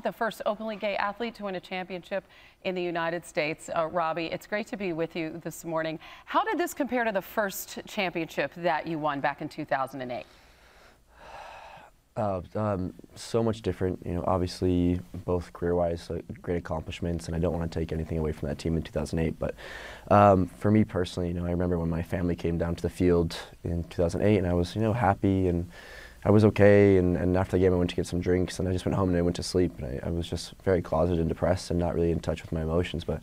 The first openly gay athlete to win a championship in the United States. Robbie, it's great to be with you this morning. How did this compare to the first championship that you won back in 2008? So much different. You know, obviously both career-wise, great accomplishments, and I don't want to take anything away from that team in 2008. But for me personally, you know, I remember when my family came down to the field in 2008, and I was, you know, happy and I was okay. And after the game, I went to get some drinks, and I just went home and I went to sleep. And I was just very closeted and depressed, and not really in touch with my emotions. But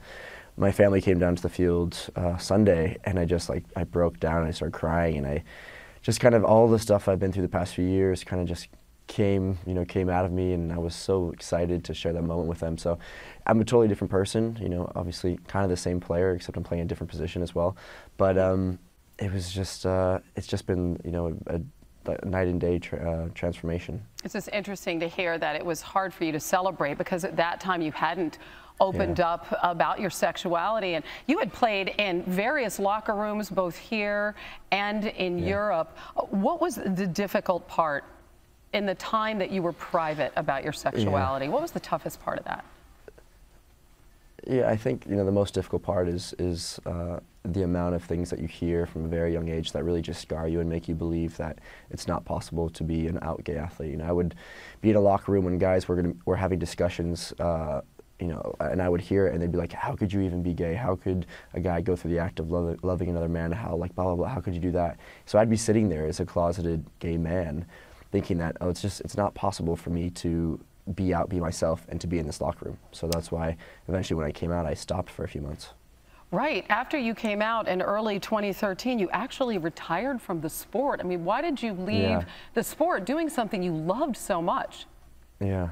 my family came down to the field Sunday, and I broke down and I started crying, and I just kind of all the stuff I've been through the past few years kind of just came out of me, and I was so excited to share that moment with them. So I'm a totally different person, you know, obviously kind of the same player, except I'm playing a different position as well. But it was just, it's just been, you know, a night and day transformation. It's just interesting to hear that it was hard for you to celebrate because at that time you hadn't opened up about your sexuality, and you had played in various locker rooms both here and in Europe. What was the difficult part in the time that you were private about your sexuality? What was the toughest part of that? Yeah, I think, you know, the most difficult part is the amount of things that you hear from a very young age that really just scar you and make you believe that it's not possible to be an out gay athlete. You know, I would be in a locker room when guys were having discussions, you know, and I would hear it, and they'd be like, "How could you even be gay? How could a guy go through the act of loving another man? How, like, blah blah blah? How could you do that?" So I'd be sitting there as a closeted gay man, thinking that, oh, it's not possible for me to be myself, and to be in this locker room. So that's why eventually when I came out, I stopped for a few months. Right. After you came out in early 2013, you actually retired from the sport. I mean, why did you leave the sport doing something you loved so much? Yeah.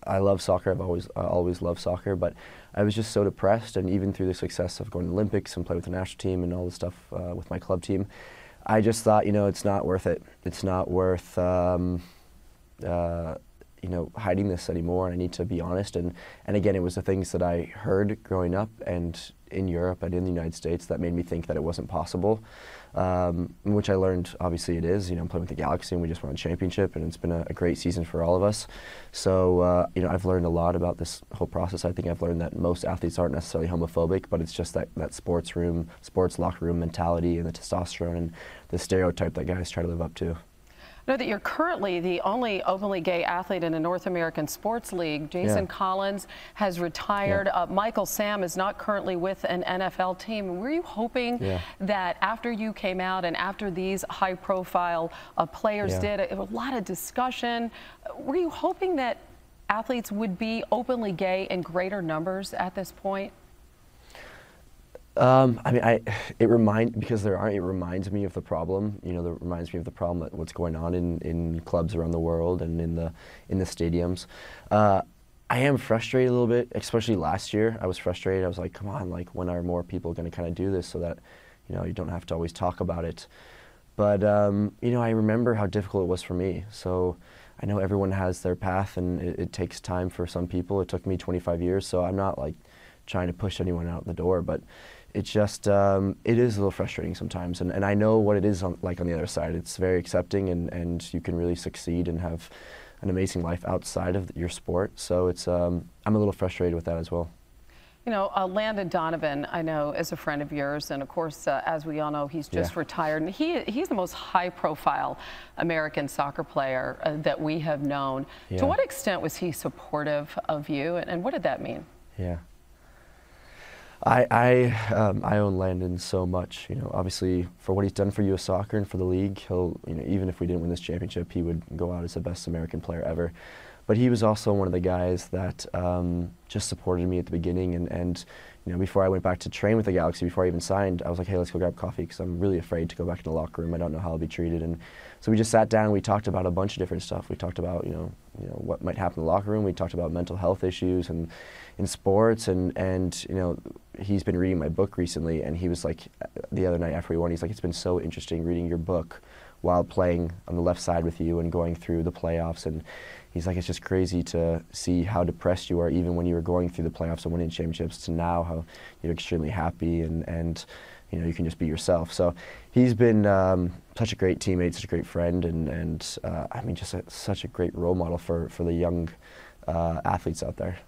I love soccer. I've always loved soccer, but I was just so depressed, and even through the success of going to the Olympics and playing with the national team and all the stuff with my club team, I just thought, you know, it's not worth it. It's not worth you know, hiding this anymore, and I need to be honest. And again, it was the things that I heard growing up and in Europe and in the United States that made me think that it wasn't possible, which I learned, obviously it is. You know, I'm playing with the Galaxy, and we just won a championship, and it's been a great season for all of us. So, you know, I've learned a lot about this whole process. I think I've learned that most athletes aren't necessarily homophobic, but it's just that sports locker room mentality and the testosterone and the stereotype that guys try to live up to. Know that you're currently the only openly gay athlete in a North American sports league. Jason Collins has retired. Michael Sam is not currently with an NFL team. Were you hoping that after you came out and after these high-profile players did, a lot of discussion, were you hoping that athletes would be openly gay in greater numbers at this point? I mean, it reminds me of the problem. You know, it reminds me of the problem that what's going on in clubs around the world and in the stadiums. I am frustrated a little bit, especially last year. I was frustrated. I was like, come on, like, when are more people going to kind of do this so that, you know, you don't have to always talk about it. But you know, I remember how difficult it was for me. So I know everyone has their path, and it takes time for some people. It took me 25 years, so I'm not like trying to push anyone out the door, but it's just, it is a little frustrating sometimes, and I know what it is like on the other side. It's very accepting, and you can really succeed and have an amazing life outside of your sport. So it's, I'm a little frustrated with that as well. You know, Landon Donovan, I know, is a friend of yours, and of course, as we all know, he's just retired, and he's the most high-profile American soccer player that we have known. To what extent was he supportive of you, and what did that mean? I own Landon so much, you know, obviously for what he's done for U.S. Soccer and for the league. He'll, you know, even if we didn't win this championship, he would go out as the best American player ever. But he was also one of the guys that just supported me at the beginning, and you know, before I went back to train with the Galaxy, before I even signed, I was like, hey, let's go grab coffee, because I'm really afraid to go back in the locker room. I don't know how I'll be treated. And so we just sat down and we talked about a bunch of different stuff. We talked about, you know what might happen in the locker room. We talked about mental health issues and in sports, and you know, he's been reading my book recently, and he was like, the other night after we won, he's like, it's been so interesting reading your book while playing on the left side with you and going through the playoffs. And he's like, it's just crazy to see how depressed you are even when you were going through the playoffs and winning championships, to now how you're extremely happy, and you know, you can just be yourself. So he's been such a great teammate, such a great friend, and I mean, just such a great role model for the young athletes out there.